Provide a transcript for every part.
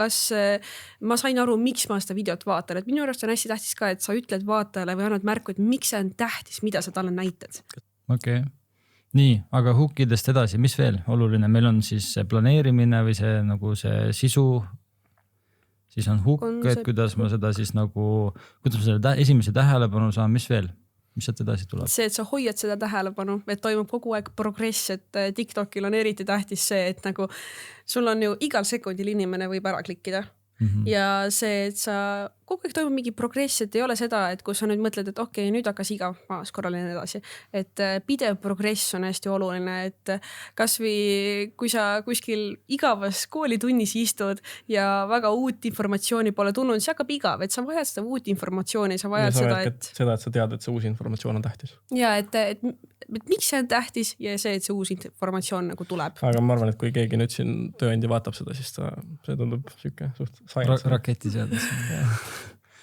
kas ma sain aru, miks ma seda videot vaatan, et minu arust on hästi tähtis ka, et sa ütled vaatajale või annad märku, et miks see on tähtis, mida sa talle näitad. Okei. Nii, aga hookidest edasi, mis veel oluline? Meil on siis see planeerimine või see nagu see sisu, siis on hook, et kuidas ma seda siis nagu, kuidas ma selle esimese tähelepanu saan, mis veel? Mis sealt edasi tuleb? See, et sa hoiad seda tähelepanu, et toimub kogu aeg progress, et TikTokil on eriti tähtis see, et nagu sul on ju igal sekundil inimene võib ära klikkida. Ja see, et sa kogu aeg toimub mingi progress, et ei ole seda, et kui sa nüüd mõtled, et okei, nüüd hakkas igav, ma skorralin edasi. Et pidev progress on hästi oluline, et kas või kui sa kuskil igavas koolitunnis istud ja väga uut informatsiooni pole tulnud, siis hakkab igav, et sa vajad seda uut informatsiooni, sa vajad seda, et sa tead, et see uus informatsioon on tähtis. Ja, et miks see on tähtis ja see, et see uus informatsioon nagu tuleb. Aga ma arvan, et kui keegi nüüd siin tööandja vaatab seda, siis see tundub süke suht raketi seadus.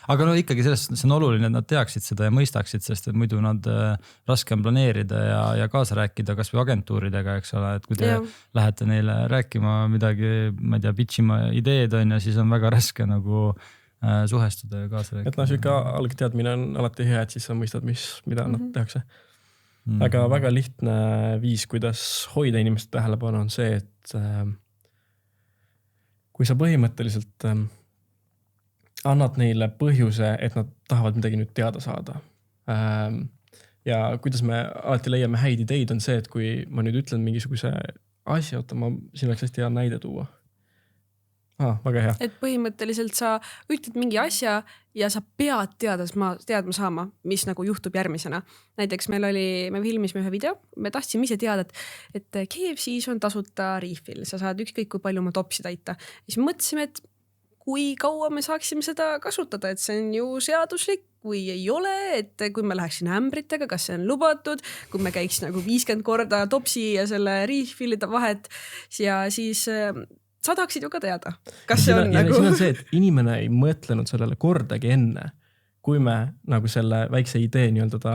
Aga no ikkagi sellest see on oluline, et nad teaksid seda ja mõistaksid, sest et muidu nad raske on planeerida ja kaasa rääkida kas või agentuuridega, eks ole, et kui te lähete neile rääkima midagi, ma ei tea, pitchima ideed on ja siis on väga raske nagu suhestuda ja kaasa rääkida. Et süke algteadmine on alati hea, et siis sa mõistad, mida nad tehakse. Aga väga lihtne viis, kuidas hoida inimeste tähelepanu on see, et kui sa põhimõtteliselt annad neile põhjuse, et nad tahavad midagi nüüd teada saada. Ja kuidas me alati leiame häid ideid on see, et kui ma nüüd ütlen mingisuguse asja, siin oleks hästi hea näide tuua. Väga hea. Et põhimõtteliselt sa ütled mingi asja ja sa pead teadma saama, mis nagu juhtub järgmisena. Näiteks me filmisime ühe video, me tahtsime ise teada, et KFC-s on tasuta refill, sa saad ükskõik kui palju oma topsi täita. Siis mõtlesime, et kui kaua me saaksime seda kasutada, et see on ju seaduslik või ei ole, et kui me läheksin ämbritega, kas see on lubatud, kui me käiks nagu 50 korda topsi ja selle refillide vahet ja siis sa tahaksid ju ka teada. Kas see on nagu... Siin on see, et inimene ei mõtlenud sellele kordagi enne, kui me nagu selle väikse idee nii-öelda ta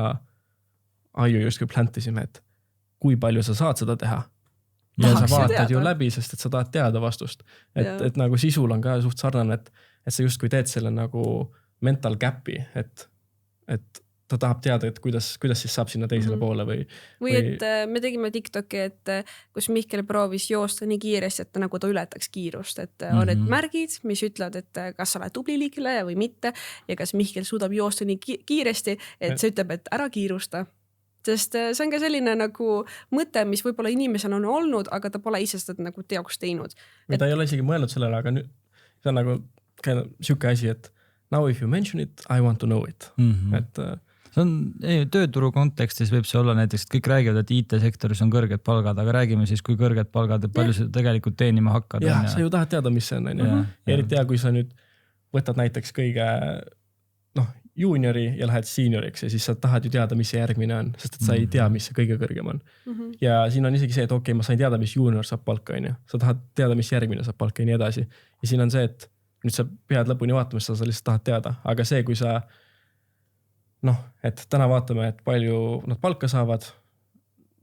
aju justkui plantisime, et kui palju sa saad seda teha. Ja sa vaatad ju läbi, sest et sa tahad teada vastust. Et nagu sisul on ka suht sarnane, et sa just kui teed selle nagu mental gap'i, et ta tahab teada, et kuidas siis saab sinna teisele poole või... Või et me tegime TikToki, et kus Mihkel proovis joosta nii kiiresti, et nagu ta ületaks kiirust, et on need märgid, mis ütlevad, et kas sa oled tubli liikleja või mitte ja kas Mihkel suudab joosta nii kiiresti, et see ütleb, et ära kiirusta. Sest see on ka selline nagu mõte, mis võib-olla inimesel on olnud, aga ta pole ise seda nagu teoks teinud. Ta ei ole isegi mõelnud sellele, aga nüüd see on nagu siuke asi, et now if you mention it, I want to know it. Et see on tööturu kontekstis võib see olla näiteks, et kõik räägivad, et IT-sektoris on kõrged palgad, aga räägime siis, kui kõrged palgad, et palju sa tegelikult teenima hakkad. Ja sa ju tahad teada, mis see on. Eriti hea, kui sa nüüd võtad näiteks kõige juuniori ja lähed senioriks ja siis sa tahad ju teada, mis see järgmine on, sest et sa ei tea, mis see kõige kõrgem on. Ja siin on isegi see, et okei, ma sain teada, mis juunior saab palka, sa tahad teada, mis järgmine saab palka ja nii edasi. Ja siin on see, et nüüd sa pead lõpuni vaatama, sa lihtsalt tahad teada, aga see, kui sa et täna vaatame, et palju nad palka saavad,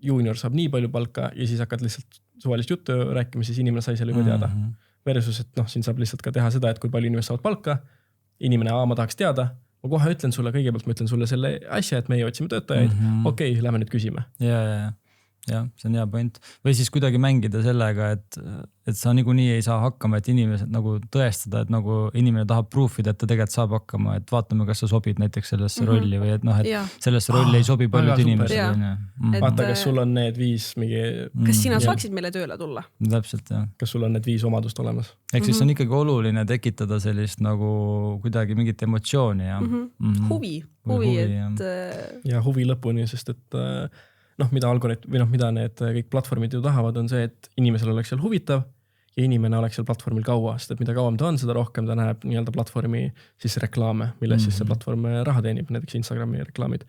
juunior saab nii palju palka ja siis hakkad lihtsalt suvalist juttu rääkima, siis inimene sai selle juba teada. Versus, et siin saab lihtsalt ka teha seda, et kui palju inimesed saavad palka, inimene ma tahaks teada, ma kohe ütlen sulle, kõigepealt ma ütlen sulle selle asja, et meie otsime töötajaid, okei, lähme nüüd küsime. Ja, see on hea point. Või siis kuidagi mängida sellega, et sa niikuinii ei saa hakkama, et inimesed nagu tõestada, et nagu inimene tahab proofida, et ta tegelikult saab hakkama, et vaatame, kas sa sobid näiteks sellesse rolli või et sellesse rolli ei sobi paljud inimesed. Vaata, kas sul on need 5 mingi... Kas sina saaksid meile tööle tulla? Täpselt, jah. Kas sul on need 5 omadust olemas? Ehk siis on ikkagi oluline tekitada sellist nagu kuidagi mingit emotsiooni. Huvi, et... Ja huvi lõpuni, sest et... mida algoritm või mida need kõik platvormid ju tahavad, on see, et inimesel oleks seal huvitav ja inimene oleks seal platvormil kaua, sest et mida kauem ta on, seda rohkem ta näeb nii-öelda platvormi siis reklaame, milles siis see platvorm raha teenib, näiteks Instagrami reklaamid.